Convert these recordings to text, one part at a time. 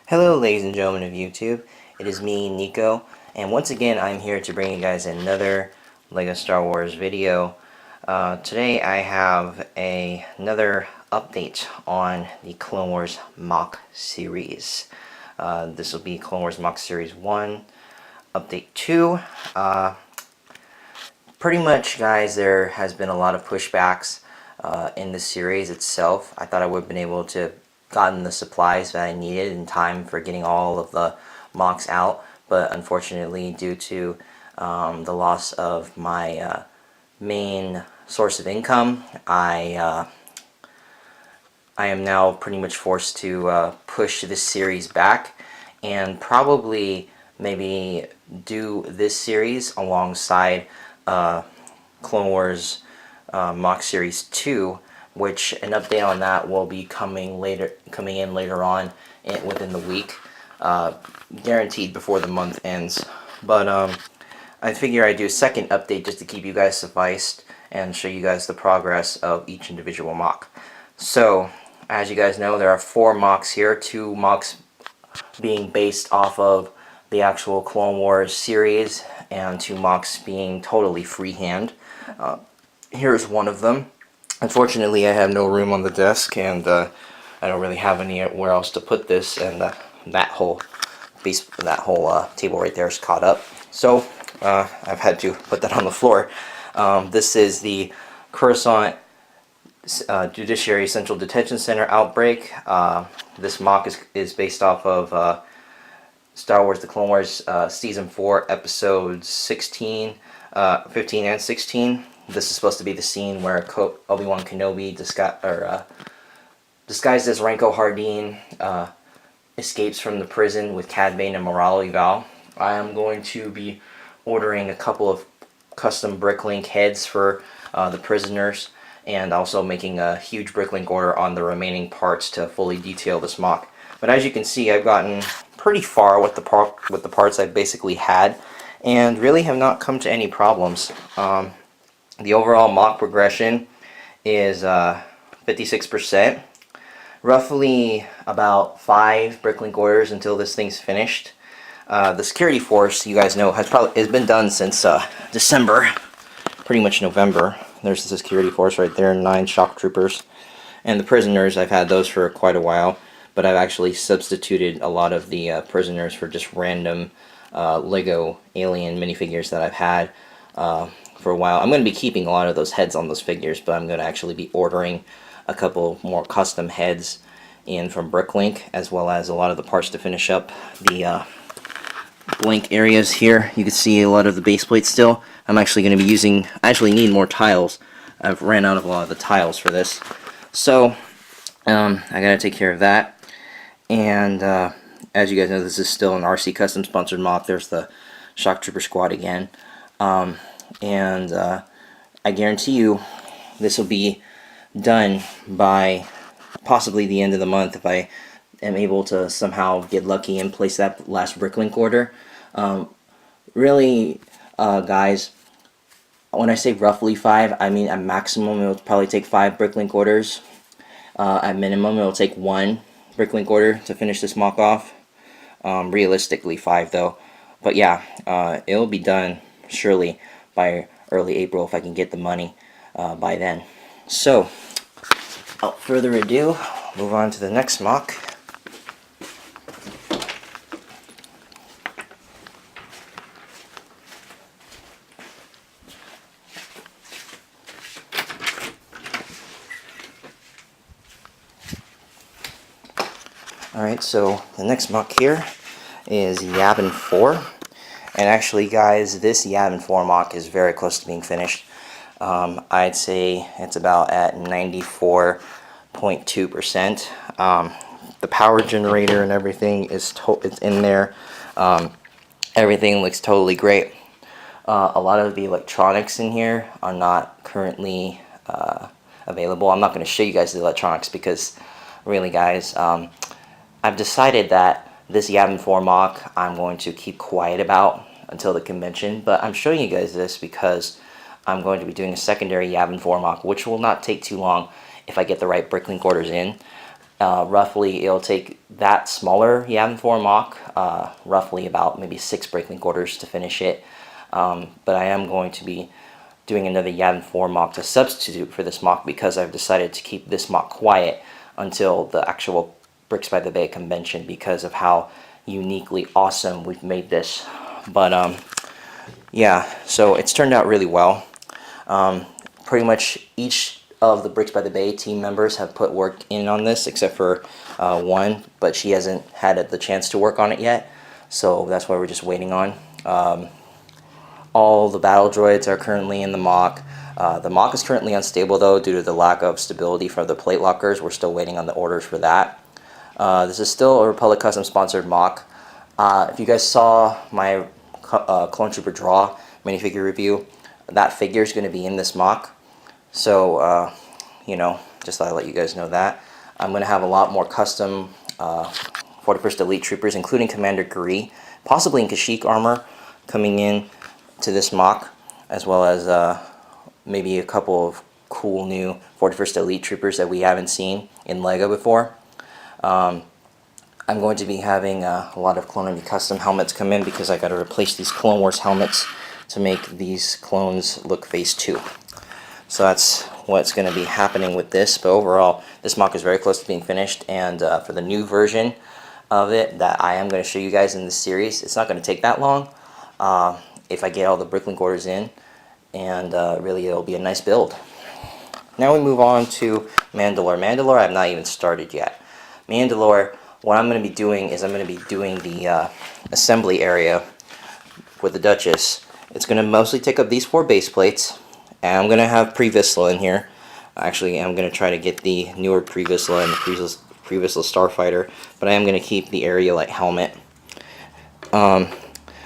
Hello ladies and gentlemen of YouTube, it is me, Nico, and once again I'm here to bring you guys another LEGO Star Wars video. Today I have another update on the Clone Wars MOC series. This will be Clone Wars MOC Series 1, Update 2. Pretty much guys, there has been a lot of pushbacks in the series itself. I thought I would have been able to gotten the supplies that I needed in time for getting all of the MOCs out, but unfortunately due to the loss of my main source of income, I am now pretty much forced to push this series back and probably maybe do this series alongside Clone Wars MOC Series 2, which an update on that will be coming in later on within the week, guaranteed before the month ends. But I figure I'd do a second update just to keep you guys sufficed and show you guys the progress of each individual MOC. So, as you guys know, there are 4 MOCs here, 2 MOCs being based off of the actual Clone Wars series, and 2 MOCs being totally freehand. Here's one of them. Unfortunately, I have no room on the desk, and I don't really have anywhere else to put this, and that whole table right there is caught up. So I've had to put that on the floor. This is the Coruscant Judiciary Central Detention Center Outbreak. This MOC is based off of Star Wars: The Clone Wars Season 4, Episodes 15 and 16. This is supposed to be the scene where Obi-Wan Kenobi, disguised as Ranko Hardeen, escapes from the prison with Cad Bane and Moralo Val. I am going to be ordering a couple of custom Bricklink heads for the prisoners, and also making a huge Bricklink order on the remaining parts to fully detail this MOC. But as you can see, I've gotten pretty far with the parts I've basically had, and really have not come to any problems. The overall MOC progression is 56%. Roughly about 5 Bricklink orders until this thing's finished. The security force, you guys know, has been done since December, pretty much November. There's the security force right there, 9 shock troopers. And the prisoners, I've had those for quite a while, but I've actually substituted a lot of the prisoners for just random LEGO alien minifigures that I've had for a while. I'm going to be keeping a lot of those heads on those figures, but I'm going to actually be ordering a couple more custom heads in from Bricklink, as well as a lot of the parts to finish up the blank areas here. You can see a lot of the base plates still. I'm actually going to be using, I actually need more tiles. I've ran out of a lot of the tiles for this. So, I got to take care of that. And as you guys know, this is still an RC Custom sponsored MOC. There's the Shock Trooper Squad again. And I guarantee you this will be done by possibly the end of the month if I am able to somehow get lucky and place that last Bricklink order. Really, guys, when I say roughly 5, I mean at maximum it'll probably take 5 Bricklink orders. At minimum it'll take 1 Bricklink order to finish this MOC off. Realistically 5 though. But yeah, it'll be done surely by early April if I can get the money by then. So, without further ado, move on to the next MOC. Alright, so the next MOC here is Yavin 4. And actually, guys, this Yavin 4 MOC is very close to being finished. I'd say it's about at 94.2%. The power generator and everything is it's in there. Everything looks totally great. A lot of the electronics in here are not currently available. I'm not going to show you guys the electronics because, really, guys, I've decided that this Yavin 4 MOC I'm going to keep quiet about until the convention, but I'm showing you guys this because I'm going to be doing a secondary Yavin 4 MOC, which will not take too long if I get the right Bricklink orders in. Roughly, it'll take that smaller Yavin 4 mock, roughly about maybe 6 breaklink orders to finish it. But I am going to be doing another Yavin 4 mock to substitute for this mock because I've decided to keep this mock quiet until the actual Bricks by the Bay convention because of how uniquely awesome we've made this. But yeah, so it's turned out really well. Pretty much each of the Bricks by the Bay team members have put work in on this except for one, but she hasn't had the chance to work on it yet, so that's why we're just waiting on. All the battle droids are currently in the mock. The mock is currently unstable though due to the lack of stability from the plate lockers. We're still waiting on the orders for that. This is still a Republic Custom sponsored mock. If you guys saw my Clone Trooper Draw minifigure review, that figure is going to be in this mock. So, you know, just thought I'd let you guys know that. I'm going to have a lot more custom 41st Elite Troopers, including Commander Gree, possibly in Kashyyyk armor, coming in to this mock, as well as maybe a couple of cool new 41st Elite Troopers that we haven't seen in LEGO before. I'm going to be having a lot of Clone Army custom helmets come in because I got to replace these Clone Wars helmets to make these clones look Phase 2. So that's what's going to be happening with this. But overall, this mock is very close to being finished. And for the new version of it that I am going to show you guys in this series, it's not going to take that long if I get all the bricklink orders in. And really, it'll be a nice build. Now we move on to Mandalore. Mandalore, I've not even started yet. Mandalore, what I'm going to be doing is I'm going to be doing the assembly area with the Duchess. It's going to mostly take up these 4 base plates. And I'm going to have Pre-Vizsla in here. Actually, I'm going to try to get the newer Pre-Vizsla and the Pre-Vizsla Starfighter. But I am going to keep the Aerolite helmet. I'm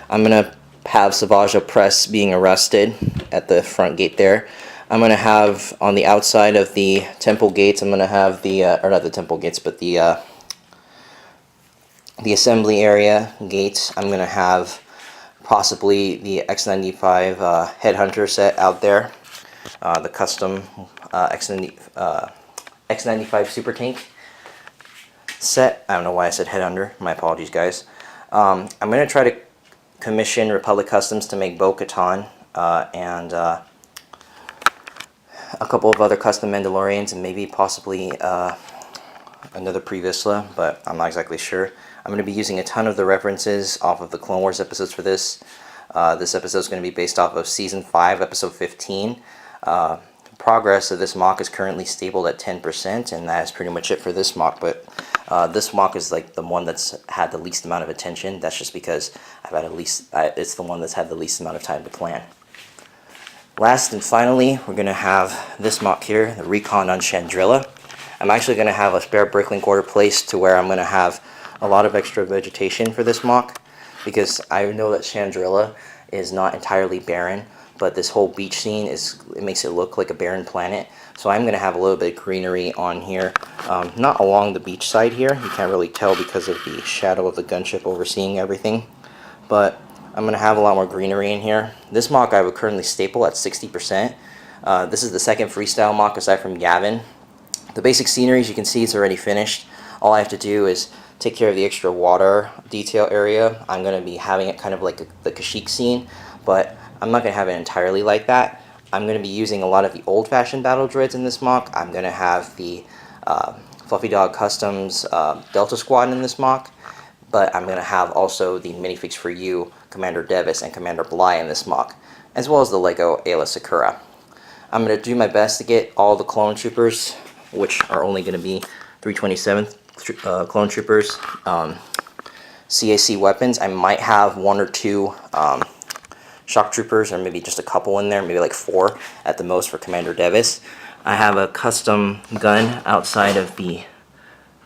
going to have Savage Opress being arrested at the front gate there. I'm going to have on the outside of the temple gates, I'm going to have the, or not the temple gates, but the assembly area gates. I'm going to have possibly the X95 Headhunter set out there. The custom X95 Super Tank set. I don't know why I said Headhunter. My apologies, guys. I'm going to try to commission Republic Customs to make Bo-Katan and a couple of other custom Mandalorians and maybe possibly another Pre-Vizsla, but I'm not exactly sure. I'm going to be using a ton of the references off of the Clone Wars episodes for this. This episode is going to be based off of Season 5, Episode 15. Progress of this mock is currently stable at 10%, and that is pretty much it for this mock. But this mock is like the one that's had the least amount of attention. That's just because it's the one that's had the least amount of time to plan. Last and finally, we're going to have this mock here, the Recon on Chandrilla. I'm actually going to have a spare bricklink order placed to where I'm going to have a lot of extra vegetation for this mock, because I know that Chandrilla is not entirely barren, but this whole beach scene it makes it look like a barren planet. So I'm going to have a little bit of greenery on here, not along the beach side here. You can't really tell because of the shadow of the gunship overseeing everything, but I'm going to have a lot more greenery in here. This mock I would currently staple at 60%. This is the second freestyle mock aside from Yavin. The basic scenery, as you can see, it's already finished. All I have to do is take care of the extra water detail area. I'm going to be having it kind of like the Kashyyyk scene, but I'm not going to have it entirely like that. I'm going to be using a lot of the old-fashioned battle droids in this mock. I'm going to have the Fluffy Dog Customs Delta Squad in this mock, but I'm going to have also the minifigs for you, Commander Devis and Commander Bly in this mock, as well as the Lego Ayla Sakura. I'm going to do my best to get all the clone troopers, which are only going to be 327th clone troopers, CAC weapons. I might have 1 or 2 shock troopers, or maybe just a couple in there, maybe like 4 at the most for Commander Devis. I have a custom gun outside of the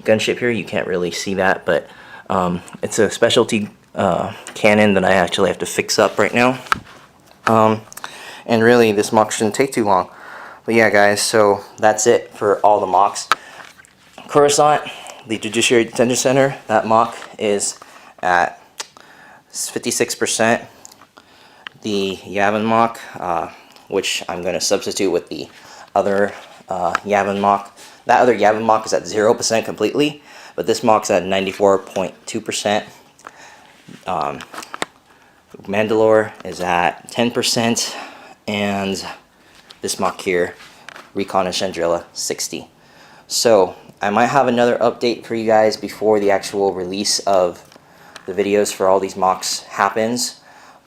gunship here. You can't really see that, but it's a specialty cannon that I actually have to fix up right now. And really, this mock shouldn't take too long. But yeah, guys, so that's it for all the mocks. Coruscant, the Judiciary Detention Center, that mock is at 56%. The Yavin mock, which I'm going to substitute with the other Yavin mock, That other Yavin MOC is at 0% completely, but this MOC's at 94.2%. Mandalore is at 10%, and this MOC here, Recon and Chandrilla, 60. So I might have another update for you guys before the actual release of the videos for all these MOCs happens,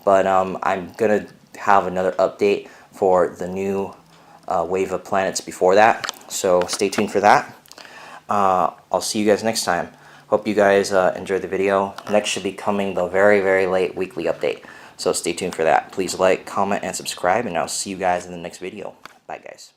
but I'm gonna have another update for the new wave of planets before that, so stay tuned for that. I'll see you guys next time. Hope you guys enjoyed the video. Next should be coming the very late weekly update, so stay tuned for that. Please like, comment, and subscribe, and I'll see you guys in the next video. Bye guys.